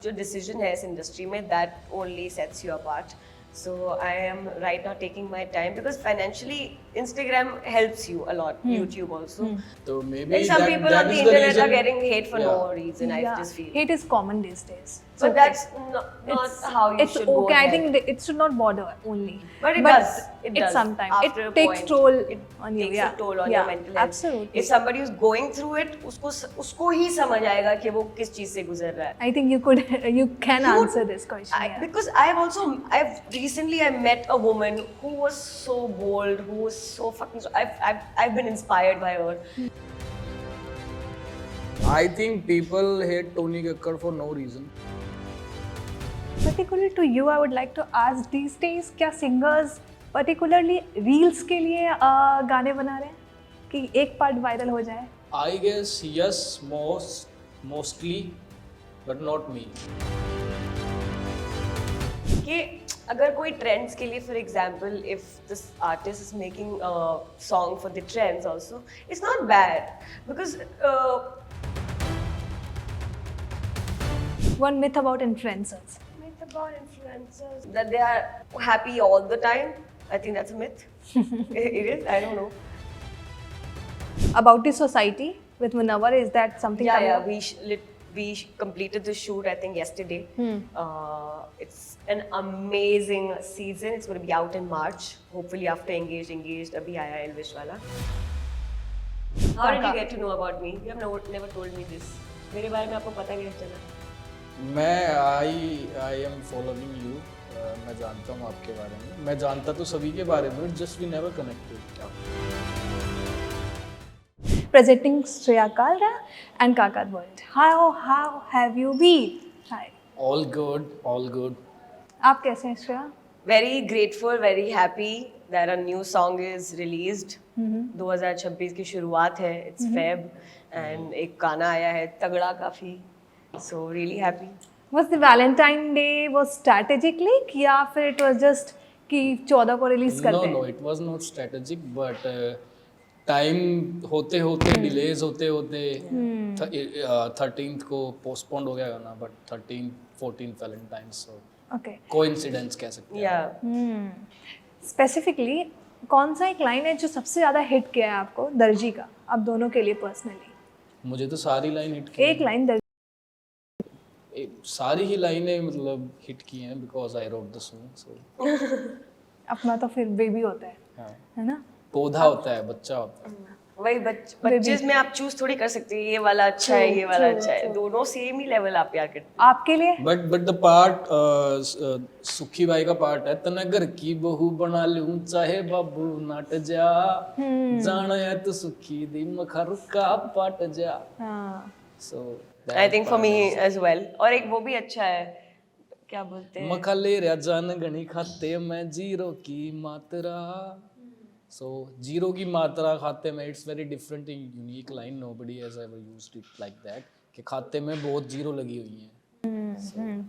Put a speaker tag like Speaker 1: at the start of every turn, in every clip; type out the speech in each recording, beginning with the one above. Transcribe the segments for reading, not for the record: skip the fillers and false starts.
Speaker 1: जो डिसीजन है इस इंडस्ट्री में that only sets you apart. So I am right now taking my time because financially Instagram helps you a lot. YouTube also.
Speaker 2: So maybe
Speaker 1: Like some people
Speaker 2: that
Speaker 1: on the
Speaker 2: is
Speaker 1: internet
Speaker 2: reason,
Speaker 1: are getting hate for no reason. I
Speaker 3: Yeah,
Speaker 1: just feel.
Speaker 3: hate is common these days. It's
Speaker 1: But
Speaker 3: okay.
Speaker 1: that's not how you
Speaker 3: It's
Speaker 1: should go
Speaker 3: okay. I
Speaker 1: ahead.
Speaker 3: think it should not bother only.
Speaker 1: But it does. It
Speaker 3: It's
Speaker 1: does.
Speaker 3: sometimes.
Speaker 1: After
Speaker 3: It
Speaker 1: a
Speaker 3: takes
Speaker 1: point,
Speaker 3: toll
Speaker 1: it
Speaker 3: on you.
Speaker 1: takes
Speaker 3: Yeah.
Speaker 1: a toll on your mental health.
Speaker 3: Absolutely.
Speaker 1: If somebody is going through it, उसको ही समझ आएगा कि वो किस चीज से गुजर रहा है.
Speaker 3: I think you can answer this question. Yeah.
Speaker 1: Because I've recently I met a woman who was so bold, who was so fucking. I've been inspired by her.
Speaker 2: I think people hate Tony Kakkar for no reason.
Speaker 3: Particularly to you, I would like to ask these days, क्या singers particularly reels के लिए गाने बना रहे हैं कि एक part viral हो जाए?
Speaker 2: I guess yes, mostly, but not me.
Speaker 1: कि अगर कोई ट्रेंड्स के लिए for example if this artist is making song for the trends also it's not bad because
Speaker 3: One myth about influencers.
Speaker 1: myth about influencers that they are happy all the time. I think that's a myth. It is. I don't know.
Speaker 3: About the society with Munawar, is that something?
Speaker 1: We completed the shoot I think yesterday. It's an amazing season. It's going to be out in March. Hopefully after Engaged abhi aaya hai Elvish wala. How did you get to know about me? You have never told me this. मेरे बारे में आपको पता कैसे चला?
Speaker 2: I am following you. मैं जानता हूँ आपके बारे में. मैं जानता तो सभी के बारे में. Just we never connected.
Speaker 3: Presenting Shreya Kalra and Kakad World. How have you been? Hi.
Speaker 2: All good, all good.
Speaker 3: आप कैसे हैं Shreya?
Speaker 1: Very grateful, very happy that a new song is released. 2026 की शुरुआत है. It's Feb and एक गाना आया है तगड़ा काफी. So really happy.
Speaker 3: Was the Valentine Day was strategically या फिर it was just कि 14 को रिलीज करते हैं?
Speaker 2: No, it was not strategic, but time होते होते delays होते होते 13th को postponed हो गया गाना, but 13th 14th Valentine's, so
Speaker 3: Okay.
Speaker 2: coincidence कह सकते हैं.
Speaker 1: Yeah.
Speaker 3: Specifically कौन सा एक लाइन है जो सबसे ज़्यादा हिट किया है आपको दर्जी का, आप दोनों के लिए पर्सनली?
Speaker 2: मुझे तो सारी लाइन हिट की.
Speaker 3: एक लाइन दर्जी.
Speaker 2: सारी ही लाइनें मतलब हिट की हैं because I wrote the song, so
Speaker 3: अपना तो फिर बेबी होता है,
Speaker 2: हाँ.
Speaker 3: है ना?
Speaker 2: पौधा होता है, बच्चा होता है.
Speaker 1: वही बच्चे में आप चूज थोड़ी कर सकते हैं ये वाला अच्छा है ये वाला अच्छा है. दोनों सेम ही लेवल आप प्यार करते हैं.
Speaker 3: आपके लिए?
Speaker 2: बट द पार्ट सुखी बाई का पार्ट है तना घर की बहू बना लूं चाहे बाबू नाट जा जाना है तो सुखी दी मखर का पाट जा.
Speaker 3: हाँ.
Speaker 2: So
Speaker 1: I think for me as well. और एक वो भी अच्छा है क्या बोलते हैं
Speaker 2: मखा ले रहा जान गणी खाते मैं जीरो की मात्रा. So zero की मात्रा खाते में it's very different and unique line. Nobody has ever used it like that. कि खाते में बहुत जीरो लगी हुई हैं.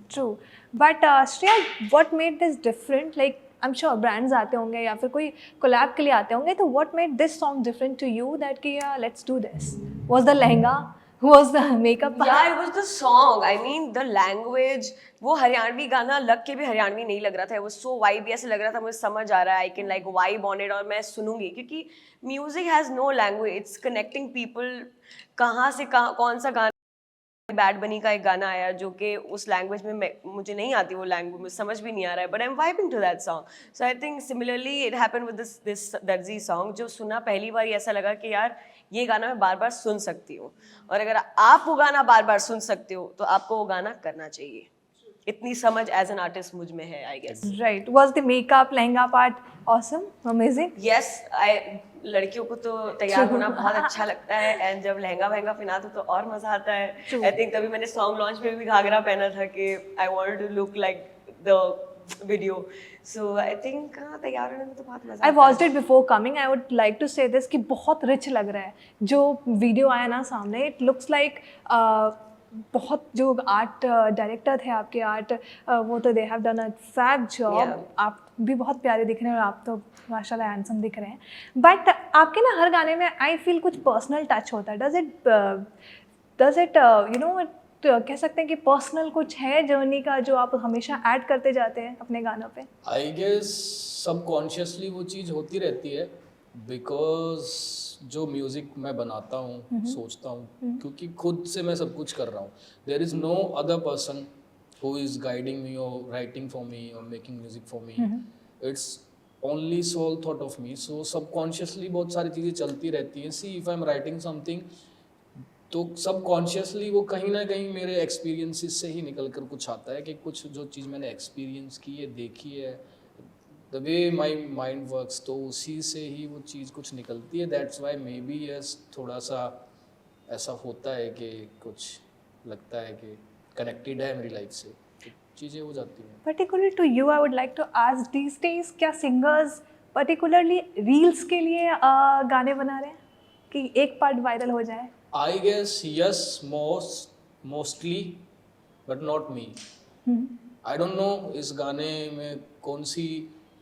Speaker 3: True. But Shreya, what made this different? Like I'm sure brands आते होंगे या फिर कोई collab के लिए आते होंगे, तो what made this song different to you that कि yeah, let's do this? Was the lehenga? Was the makeup?
Speaker 1: Yeah, it was the song. I mean, the language. वो हरियाणवी गाना लग के भी हरियाणवी नहीं लग रहा था. It was so vibe ऐसे लग रहा था मुझे समझ आ रहा है. I can like vibe on it और मैं सुनूंगी क्योंकि music has no language. It's connecting people. कहाँ से कहाँ कौन सा गाना बैड बनी का एक गाना आया जो कि उस लैंग्वेज में मुझे नहीं आती वो लैंग्वेज मुझे समझ भी नहीं आ रहा है. But I am vibing to that song. So I think similarly it happened with this दर्जी सॉन्ग जो सुना पहली बार ऐसा लगा कि यार ये गाना मैं बार बार सुन सकती हूँ. और अगर आप वो गाना बार बार सुन सकते हो तो आपको वो गाना करना चाहिए. इतनी समझ एज एन आर्टिस्ट मुझ में है I guess.
Speaker 3: Right. Was the makeup lehenga part awesome? Amazing?
Speaker 1: Yes लड़कियों को तो तैयार होना बहुत अच्छा लगता है एंड जब लहंगा वहंगा पहना दो तो और मजा आता है. आई थिंक तभी मैंने सॉन्ग लॉन्च में भी घाघरा पहना था कि I wanted to look like the video. So I think तैयार होने में तो बहुत मजा.
Speaker 3: I watched it before coming. I would like to say this कि बहुत रिच लग रहा है. जो वीडियो आया ना सामने, it looks like बहुत जो आर्ट डायरेक्टर थे आपके आर्ट वो तो they have done a fab job. आप भी बहुत प्यारे दिख रहे हैं और आप तो माशाल्लाह हैंडसम दिख रहे हैं. बट आपके ना हर गाने में आई फील कुछ पर्सनल टच होता है. डज इट तो कह सकते हैं कि पर्सनल कुछ है जर्नी का जो आप हमेशा ऐड करते जाते हैं अपने गानों पे?
Speaker 2: आई गेस सबकॉन्शियसली वो चीज़ होती रहती है, बिकॉज जो म्यूज़िक मैं बनाता हूँ, सोचता हूँ, क्योंकि खुद से मैं सब कुछ कर रहा हूँ. There is no other person who is guiding मी और राइटिंग फॉर मी और making music for me. It's only soul thought of me. So subconsciously बहुत सारी चीज़ें चलती रहती हैं. सी if I am writing something, तो सबकॉन्शियसली वो कहीं ना कहीं मेरे एक्सपीरियंसेस से ही निकल कर कुछ आता है, कि कुछ जो चीज़ मैंने एक्सपीरियंस की है, देखी है, the way my mind works, तो उसी से ही वो चीज़ कुछ निकलती है. That's why may be yes थोड़ा सा ऐसा होता है कि कुछ लगता है कि कनेक्टेड है मेरी लाइफ से, तो चीज़ें हो जाती हैं.
Speaker 3: Particularly to you I would like to ask, these days क्या सिंगर्स पर्टिकुलरली रील्स के लिए गाने बना रहे हैं कि एक पार्ट वायरल हो जाए?
Speaker 2: I guess yes, mostly, but not me. I don't know इस गाने में कौन सी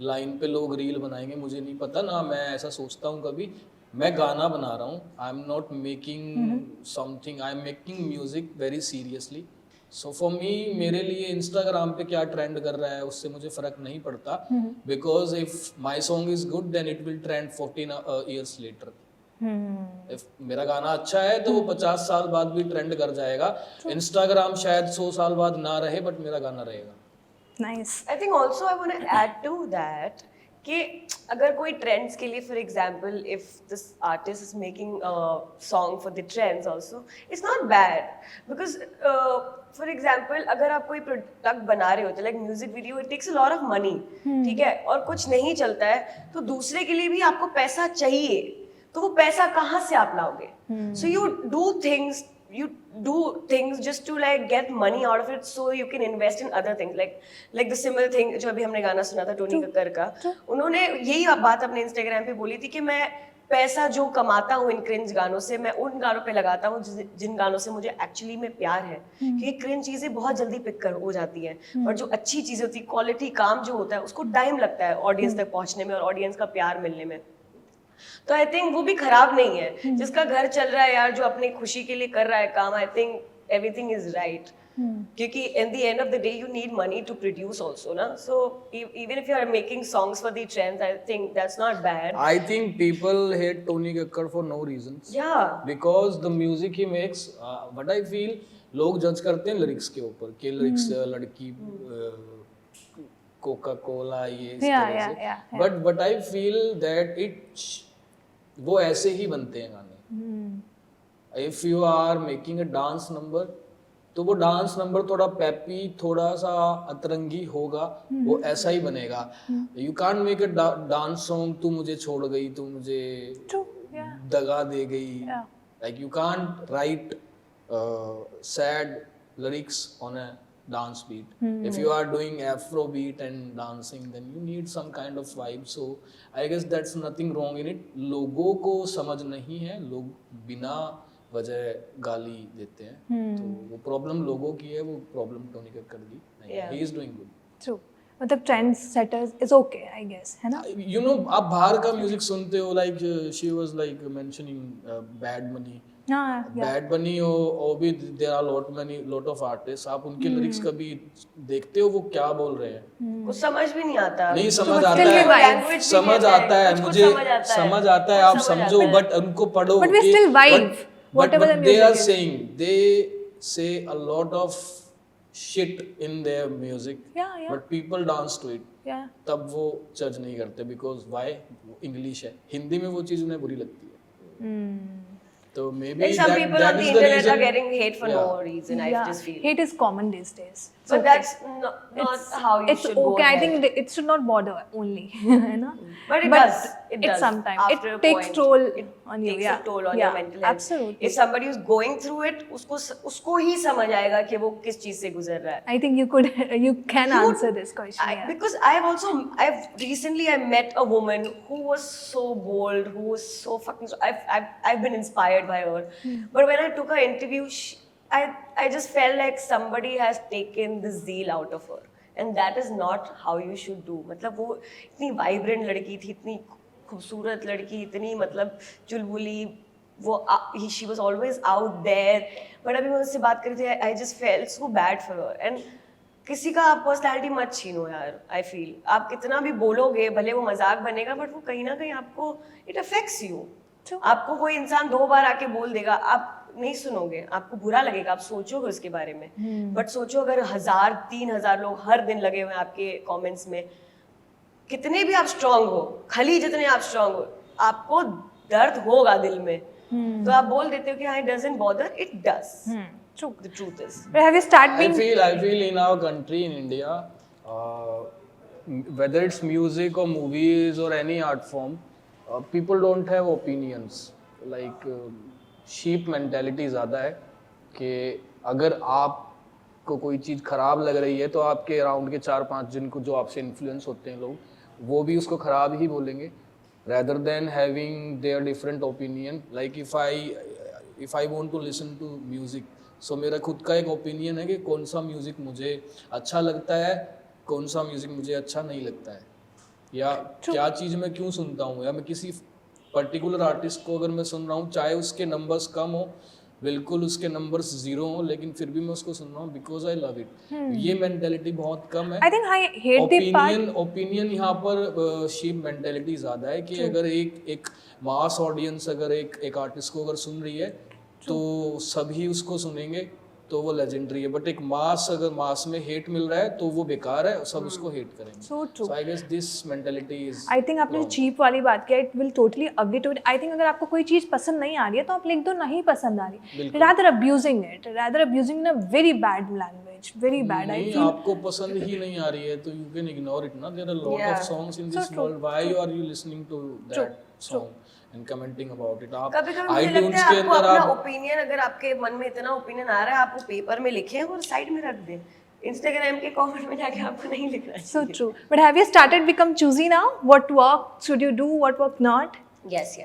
Speaker 2: लाइन पे लोग रील बनाएंगे, मुझे नहीं पता ना. मैं ऐसा सोचता हूँ कभी. मैं गाना बना रहा हूँ. I am not making something, I am making music very seriously. So for me, मेरे लिए इंस्टाग्राम पे क्या ट्रेंड कर रहा है उससे मुझे फर्क नहीं पड़ता, because if my song is good then it will trend 14 years later. If मेरा गाना अच्छा है तो वो 50 साल बाद भी ट्रेंड कर जाएगा. इंस्टाग्राम शायद 100 साल बाद ना रहे, बट मेरा गाना रहेगा.
Speaker 3: Nice.
Speaker 1: I think also I want to add to that कि अगर कोई ट्रेंड्स के लिए, for example if this artist is making song for the trends also, it's not bad. Because for example अगर आप कोई प्रोडक्ट बना रहे होते, like music video, it takes a lot of money, ठीक है, और कुछ नहीं चलता है तो दूसरे के लिए भी आपको पैसा चाहिए, तो वो पैसा कहाँ से आप लाओगे? So you do things just to like get money out of it, so you can invest in other things, like the similar thing जो अभी हमने गाना सुना था टोनी कक्कर का. उन्होंने यही बात अपने इंस्टाग्राम पे बोली थी कि मैं पैसा जो कमाता हूँ इन क्रिंज गानों से, मैं उन गानों पे लगाता हूँ जिन गानों से मुझे एक्चुअली में प्यार है. क्योंकि क्रिंज चीजें बहुत जल्दी पिक कर हो जाती हैं, और जो अच्छी चीजें होती है, क्वालिटी काम जो होता है, उसको टाइम लगता है ऑडियंस तक पहुंचने में और ऑडियंस का प्यार मिलने में. तो आई थिंक वो भी खराब नहीं है. जिसका घर चल रहा है यार, जो अपनी खुशी के लिए कर रहा है काम, I think everything is right. क्योंकि in the end of the day you need money to produce also ना. So even if you are making songs for the trends, I think that's not bad.
Speaker 2: I think people hate Tony Kakkar for no reasons.
Speaker 1: Yeah.
Speaker 2: Because the music he makes, what I feel, लोग जज करते हैं lyrics के ऊपर, कि lyrics लड़की Coca Cola ये इस तरह से. But but I feel that it, वो ऐसे ही बनते हैं गाने. If you are making a dance number, तो वो डांस नंबर थोड़ा पेपी, थोड़ा सा अतरंगी होगा, वो ऐसा ही बनेगा. You can't make a dance song, तू मुझे छोड़ गई, तू मुझे दगा दे गई. Like you can't right sad lyrics on a dance beat. If you are doing afro beat and dancing, then you need some kind of vibe. So I guess that's nothing wrong in it. लोगों को समझ नहीं है, लोग बिना वजह गाली देते हैं. तो वो प्रॉब्लम लोगों की है, वो प्रॉब्लम टोनी कक्कर की नहीं. He is doing good.
Speaker 3: True. मतलब trend setters is okay I guess, है ना?
Speaker 2: You know, आप बाहर का म्यूजिक सुनते हो, like she was like mentioning Bad Bunny. Bad बनी और भी there are lot of artist. आप उनके लिरिक्स कभी देखते हो वो क्या बोल रहे हैं?
Speaker 1: कुछ समझ भी नहीं आता.
Speaker 2: नहीं समझ आता है, समझ आता है मुझे, समझ आता है, आप समझो, बट उनको पढ़ो.
Speaker 3: But we still vibe, whatever the
Speaker 2: they are
Speaker 3: music is.
Speaker 2: saying, they say a lot of shit in their music, but people dance to it. तब वो जज नहीं करते, because why? इंग्लिश है, हिंदी में वो चीज उन्हें बुरी लगती है. So maybe
Speaker 1: like some people on the internet are getting hate for no reason. I just feel
Speaker 3: hate is common these days.
Speaker 1: But that's not how you should go.
Speaker 3: It's okay. I
Speaker 1: ahead.
Speaker 3: think it should not bother only, है ना?
Speaker 1: But it does. It does.
Speaker 3: Sometimes
Speaker 1: After
Speaker 3: it
Speaker 1: a
Speaker 3: takes
Speaker 1: point,
Speaker 3: toll
Speaker 1: It
Speaker 3: on you.
Speaker 1: takes a toll on your mental health.
Speaker 3: Absolutely.
Speaker 1: If somebody is going through it, उसको ही समझ आएगा कि वो किस चीज से गुजर रहा है.
Speaker 3: I think you can answer this question.
Speaker 1: Because I've recently I met a woman who was so bold, who was so fucking. I've been inspired by her. But when I took her interview, I just felt like somebody has taken the zeal out of her, and that is not how you should do. मतलब वो इतनी vibrant लड़की थी, इतनी खूबसूरत लड़की, इतनी मतलब चुलबुली, वो she was always out there, but अभी मैं उससे बात कर रही थी, I just felt so bad for her. And किसी का आप पर्सनैलिटी मत छीनो यार, आई फील आप कितना भी बोलोगे, भले वो मजाक बनेगा, बट वो कहीं ना कहीं आपको इट अफेक्ट्स यू। आपको कोई इंसान 2 बार आके बोल देगा, आप नहीं सुनोगे, आपको बुरा लगेगा, आप सोचोगे उसके बारे में। बट सोचो अगर 1000-3000 लोग हर दिन लगे हुए हैं आपके कमेंट्स में, कितने भी आप स्ट्रांग हो, खली जितने आप स्ट्रांग हो, आपको दर्द होगा दिल में। तो आप बोल देते हो कि हाँ, it doesn't bother, it does.
Speaker 3: True.
Speaker 1: The truth is.
Speaker 3: But have you started being
Speaker 2: I feel in our country, in India, whether it's music or movies or any art form, people don't have opinions. Like sheep mentality ज़्यादा है कि अगर आपको कोई चीज़ खराब लग रही है तो आपके अराउंड के 4-5 जिनको जो आपसे इन्फ्लुएंस होते हैं लोग, वो भी उसको खराब ही बोलेंगे, rather than having their different opinion. Like if I want to listen to music, सो मेरा खुद का एक ओपिनियन है कि कौन सा म्यूज़िक मुझे अच्छा लगता है, कौन सा म्यूज़िक मुझे अच्छा नहीं लगता है, या क्या चीज़ मैं क्यों सुनता हूँ, या मैं किसी पर्टिकुलर आर्टिस्ट को अगर मैं सुन रहा हूँ, चाहे उसके नंबर्स कम हो, बिल्कुल उसके नंबर्स 0 हो, लेकिन फिर भी मैं उसको सुन रहा हूँ बिकॉज आई लव इट। ये मेंटेलिटी बहुत कम है।
Speaker 3: I think I hate the part.
Speaker 2: Opinion यहाँ पर शीप मेंटेलिटी ज़्यादा है कि अगर एक मास ऑडियंस अगर एक आर्टिस्ट को अगर सुन रही है तो सभी उसको सुनेंगे, तो वो लेजेंडरी है। बट एक मास अगर मास में हेट मिल रहा है तो वो बेकार है, सब उसको हेट करेंगे।
Speaker 3: So true.
Speaker 2: So I guess this mentality is
Speaker 3: I think आपने जो चीप वाली बात किया, it will totally agree to it. I think अगर आपको कोई चीज़ पसंद नहीं आ रही है तो आप लिख दो नहीं पसंद आ रही, rather abusing it, rather abusing in a very bad language, very bad. I
Speaker 2: नहीं,
Speaker 3: फील
Speaker 2: आपको पसंद ही नहीं आ रही है तो यू कैन इग्नोर इट ना। There are lot of songs in this world, why are you listening to that song and commenting about it. आप
Speaker 1: कभी-कभी मुझे लगता है आपको अपना ओपिनियन, अगर आपके मन में इतना ओपिनियन आ रहा है, आप वो पेपर में लिखें और साइड में रख दें। इंस्टाग्राम के कमेंट में जाके आपको नहीं लिखना है।
Speaker 3: so true. But have you started become choosy now? What work should you do? What work not?
Speaker 1: Yes,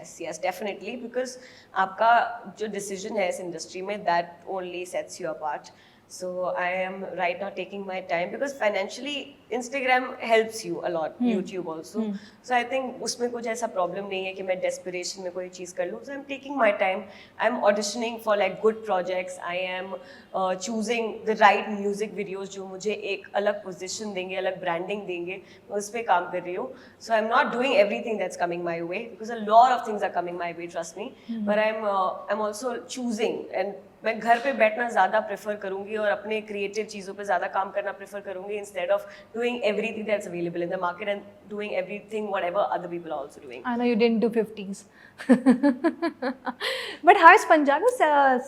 Speaker 1: definitely, because आपका जो डिसीजन है इस इंडस्ट्री में, that only sets you apart. So I am right now taking my time because financially Instagram helps you a lot, YouTube also. So I think उसमें कुछ ऐसा problem नहीं है कि मैं desperation में कोई चीज़ कर लूँ. So I'm taking my time. I'm auditioning for like good projects. I am choosing the right music videos जो मुझे एक अलग position देंगे, अलग branding देंगे. मैं उस पे काम कर रही हूँ. So I'm not doing everything that's coming my way because a lot of things are coming my way, trust me. But I'm also choosing, and मैं घर पे बैठना ज़्यादा प्रेफर करूँगी और अपने क्रिएटिव चीज़ों पे ज़्यादा काम करना प्रेफर करूँगी instead of doing everything that's available in the market and doing everything whatever other people are also doing.
Speaker 3: I know you didn't do 50s. But how is Punjabi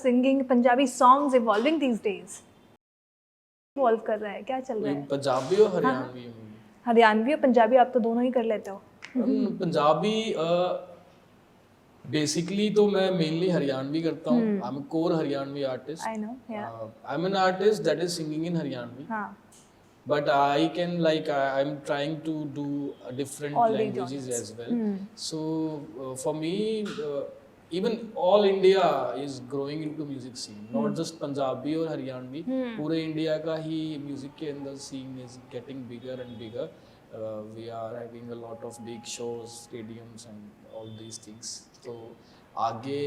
Speaker 3: singing, Punjabi songs evolving these days? Evolve कर रहा है, क्या चल रहा है?
Speaker 2: पंजाबी और हरियाणवी
Speaker 3: हरियाणवी और पंजाबी आप तो दोनों ही कर लेते हो।
Speaker 2: पंजाबी बेसिकली तो मैं मेनली हरियाणवी करता हूँ। I am core Haryanvi artist.
Speaker 3: I know, yeah.
Speaker 2: I am an artist that is singing इन हरियाणवी,
Speaker 3: हाँ,
Speaker 2: but I can like I'm trying to do different
Speaker 3: All the
Speaker 2: languages
Speaker 3: genres.
Speaker 2: as well. So for me, even all India is growing into music scene, not just Punjabi और हरियाणवी, पूरे India का ही music के अंदर scene is getting bigger and bigger. We are having a lot of big shows, stadiums and all these things. तो आगे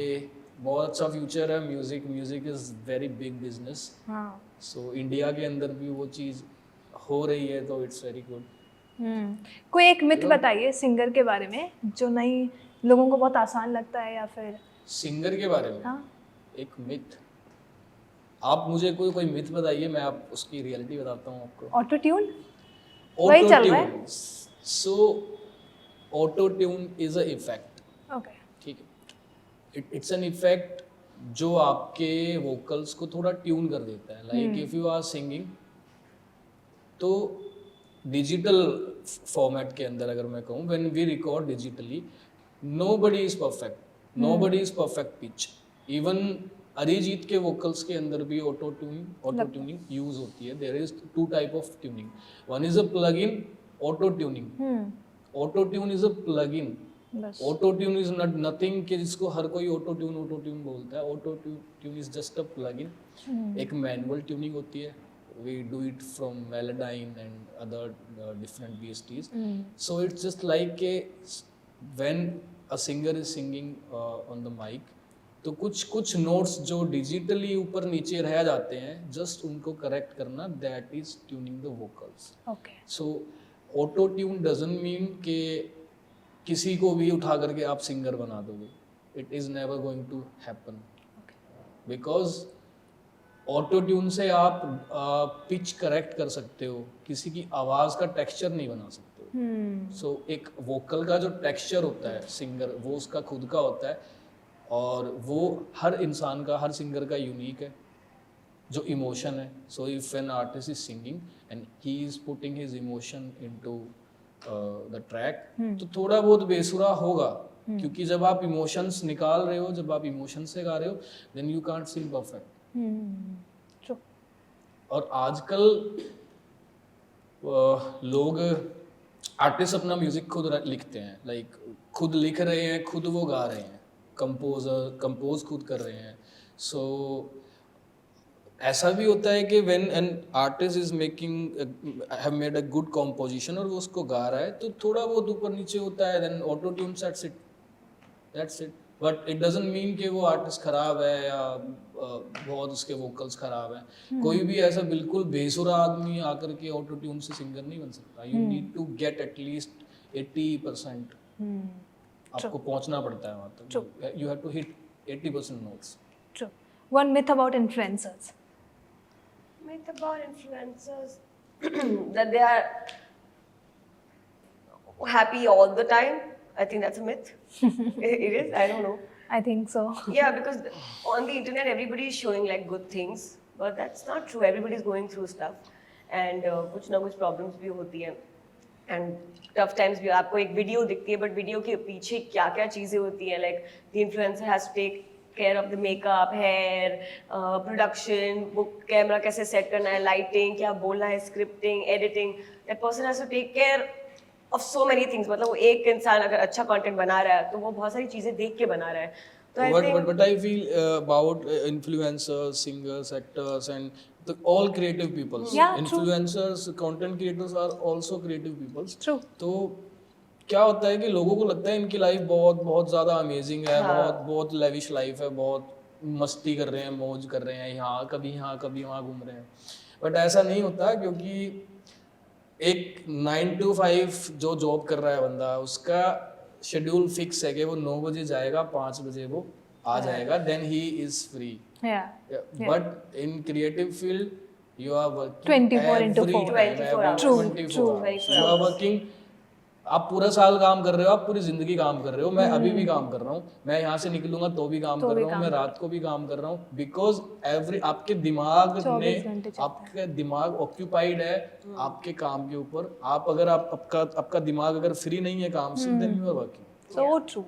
Speaker 2: बहुत अच्छा future है। Music is very big business.
Speaker 3: हाँ।
Speaker 2: सो इंडिया के अंदर भी वो चीज़ हो रही है तो इट्स वेरी गुड।
Speaker 3: कोई एक मिथ बताइए सिंगर के बारे में जो नहीं लोगों को बहुत आसान लगता है, या फिर
Speaker 2: सिंगर के बारे में
Speaker 3: हाँ
Speaker 2: एक मिथ। आप मुझे कोई मिथ बताइए, मैं आप उसकी रियलिटी बताता हूँ आपको।
Speaker 3: ऑटो ट्यून वही चल रहा है।
Speaker 2: So auto tune is a effect,
Speaker 3: okay,
Speaker 2: ठीक है। इट्स एन इफेक्ट जो आपके वोकल्स को थोड़ा ट्यून कर देता है। Like if you are singing, तो डिजिटल फॉर्मेट के अंदर अगर मैं कहूँ, when we record digitally, nobody is perfect pitch. Even Arijit के वोकल्स के अंदर भी ऑटो ट्यूनिंग यूज होती है। There is 2 type of tuning, one is a plug in auto tuning. Auto tune is a plug in, auto tune is nothing कि जिसको हर कोई auto tune बोलता है। Auto tune is just a plug in. एक manual tuning होती है, we do it from Melodyne and other different VSTs. So it's just like when a singer is singing on the mic, तो कुछ कुछ notes जो digitally ऊपर नीचे रह जाते हैं, जस्ट उनको करेक्ट करना, that is tuning the vocals.
Speaker 3: Okay.
Speaker 2: So auto tune doesn't mean कि किसी को भी उठा करके आप सिंगर बना दोगे. It is never going to happen, because auto tune से आप पिच करेक्ट कर सकते हो, किसी की आवाज़ का टेक्सचर नहीं बना सकते हो. सो एक वोकल का जो टेक्सचर होता है सिंगर, वो उसका खुद का होता है, और वो हर इंसान का, हर सिंगर का यूनिक है जो इमोशन है. So if an artist is singing and he is putting his emotion into the track, तो थोड़ा बहुत बेसुरा होगा, क्योंकि जब आप इमोशंस निकाल रहे हो, जब आप इमोशन से गा रहे हो, then you can't Singh perfect.
Speaker 3: True.
Speaker 2: और आजकल लोग, आर्टिस्ट अपना म्यूजिक खुद लिखते हैं, लाइक खुद लिख रहे हैं, खुद वो गा रहे हैं, कंपोज खुद कर रहे हैं. सो ऐसा भी होता है कि when an artist is have made a good composition और वो उसको गा रहा है, तो थोड़ा बहुत ऊपर नीचे होता है, then auto tune sets it, that's it. But it doesn't mean कि वो आर्टिस्ट खराब है या बहुत उसके वोकल्स खराब हैं. कोई भी ऐसा बिल्कुल बेसुरा आदमी आकर के ऑटो ट्यून से सिंगर नहीं बन सकता. You need to get at least 80%. आपको पहुंचना पड़ता है वहाँ तक. You have to hit 80% notes.
Speaker 3: True. One myth about influencers.
Speaker 1: Myth about influencers that they are happy all the time. I think that's a myth. It is. I don't know.
Speaker 3: I think so.
Speaker 1: Yeah, because on the internet everybody is showing like good things, but that's not true. Everybody is going through stuff, and कुछ ना कुछ problems भी होती हैं, and tough times भी. आपको एक video दिखती है, but वीडियो के पीछे क्या क्या चीज़ें होती हैं, like the influencer has to take care of the makeup, hair, production, वो कैमरा कैसे सेट करना है, lighting, क्या बोलना है, scripting, editing. That person has to take care of so many things. मतलब वो एक इंसान अगर अच्छा कंटेंट बना रहा है, तो वो बहुत सारी चीज़ें देख के बना रहा है. तो I think
Speaker 2: But I feel about influencers, singers, actors, and all creative people.
Speaker 3: Yeah, true.
Speaker 2: Influencers, content creators are also creative people.
Speaker 3: True.
Speaker 2: तो क्या होता है कि लोगों को लगता है इनकी लाइफ बहुत बहुत ज़्यादा अमेजिंग है, बहुत बहुत लेविश लाइफ है, बहुत मस्ती कर रहे हैं, मौज कर रहे हैं, यहाँ कभी वहाँ घूम रहे हैं. बट ऐसा नहीं होता, क्योंकि एक 9 to 5 जो जॉब कर रहा है बंदा, उसका शेड्यूल फिक्स है कि वो 9 बजे जाएगा, 5 बजे वो आ जाएगा, then he is free.
Speaker 3: Yeah.
Speaker 2: But in creative field you are working
Speaker 3: 24/4.
Speaker 1: 24 hours.
Speaker 3: True.
Speaker 2: You are working. आप पूरा साल काम कर रहे हो, आप पूरी जिंदगी काम कर रहे हो. मैं अभी भी काम कर रहा हूँ, मैं यहाँ से निकलूंगा तो भी काम कर रहा हूँ, मैं रात को भी काम कर रहा हूँ, बिकॉज आपके दिमाग ऑक्यूपाइड है आपके काम के ऊपर. आप अगर आपका दिमाग अगर फ्री नहीं है काम से, then you are working.
Speaker 3: So true.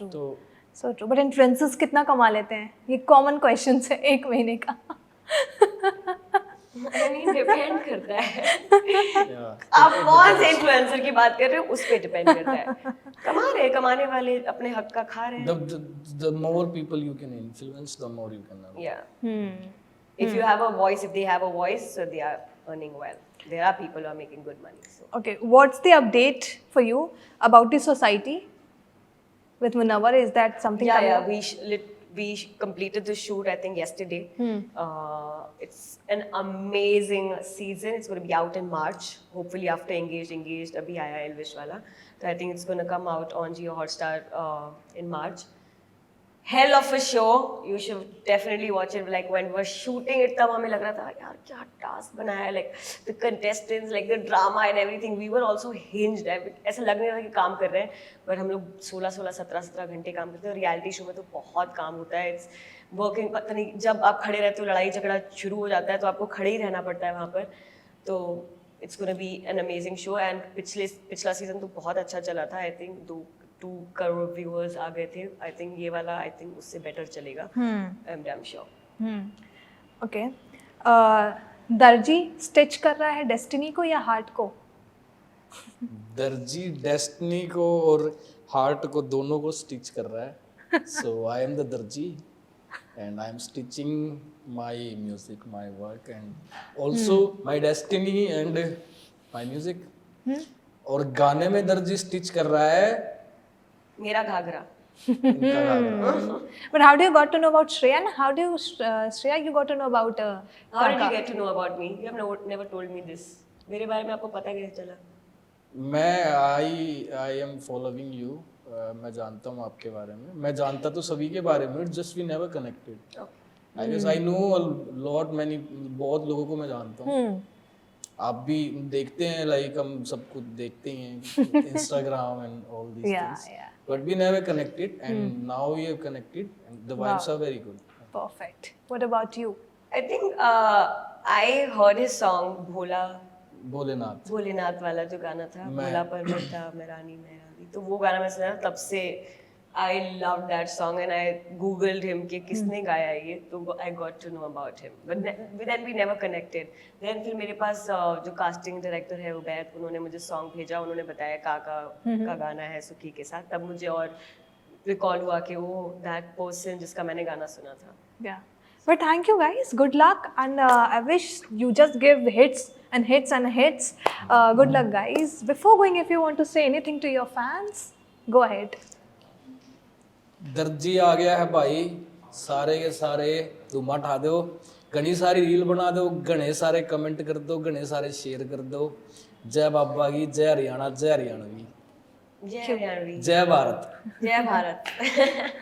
Speaker 2: तो
Speaker 3: So true. But influencers कितना कमा लेते हैं? ये कॉमन क्वेश्चन है एक महीने का.
Speaker 1: I mean, डिपेंड करता है. आप कौन से इन्फ्लुएंसर की बात कर रहे हो, उस पे डिपेंड करता है. कमा रहे, कमाने वाले अपने हक का खा रहे हैं.
Speaker 2: the more people you can influence, the more you can earn.
Speaker 1: Yeah. If you have a voice, if they have a voice, so they are earning well. There are people who are making good money. So.
Speaker 3: Okay, what's the update for you about the society with Munawwar? Is that something coming up?
Speaker 1: We completed the shoot, I think, yesterday. It's an amazing season. It's going to be out in March. Hopefully after Engaged, abhi aaya Elvish wala. So I think it's going to come out on Jio Hotstar in March. Hell of a show. You should definitely watch it. Like when we were shooting it, तब हमें लग रहा था यार क्या task बनाया है. Like the contestants, like the drama and everything. We were also hinged. ऐसा लग नहीं रहा था कि काम कर रहे हैं, but हम लोग 17 घंटे काम करते हैं. रियलिटी शो में तो बहुत काम होता है. It's working. पता नहीं जब आप खड़े रहते हो, लड़ाई झगड़ा शुरू हो जाता है, तो आपको खड़े ही रहना पड़ता है वहाँ पर. तो it's going to be an amazing show. And पिछला सीजन तो बहुत अच्छा चला था. I think 2 करोड़ व्यूअर्स आ गए थे. आई थिंक ये वाला उससे बेटर चलेगा. I am damn sure.
Speaker 3: Okay. दर्जी स्टिच कर रहा है डेस्टिनी को या हार्ट को?
Speaker 2: दर्जी डेस्टिनी को और हार्ट को दोनों को स्टिच कर रहा है. सो आई एम द दर्जी and I am stitching my music, my work, and also my destiny and my music. और गाने में दर्जी स्टिच कर रहा है
Speaker 1: मेरा घाघरा.
Speaker 2: इनका Ghaghara.
Speaker 3: But how do you got to know about Shreya and how do you Shreya you got to know about
Speaker 1: How did you
Speaker 3: Karka?
Speaker 1: get to know about me? You have never told me this. मेरे बारे में आपको पता कैसे चला?
Speaker 2: I am following you, मैं जानता हूँ आपके बारे में, मैं जानता तो सभी के बारे में, just we never connected. I guess I know lot many, बहुत लोगों को मैं जानता हूँ। आप भी देखते हैं, लाइक हम सब कुछ देखते ही हैं, Instagram and all this things, but we never connected and now we have connected and the vibes are very good.
Speaker 3: Perfect. What about you?
Speaker 1: I think I heard his song Bholenath वाला जो गाना था, भोला पर्वत था मैं रानी मैं रानी, तो वो गाना मैं सुना, तब से I loved that song and I googled him कि किसने गाया है ये, तो I got to know about him, but then we never connected. Then फिर मेरे पास जो casting director है उबैद, उन्होंने मुझे song भेजा, उन्होंने बताया काका का गाना है सुखी के साथ, तब मुझे और recall हुआ कि वो that person जिसका मैंने गाना सुना था।
Speaker 3: Yeah. But thank you guys. Good luck, and I wish you just give hits and hits and hits. Good luck, guys. Before going, if you want to say anything to your fans, go ahead.
Speaker 2: दर्जी आ गया है भाई, सारे के सारे धुमा उठा दो, घनी सारी रील बना दो, घने सारे कमेंट कर दो, घने सारे शेयर कर दो। जय बाबा की, जय हरियाणा, जय हरियाणवी,
Speaker 1: जय हरियाणवी,
Speaker 2: जय भारत।
Speaker 1: जय भारत।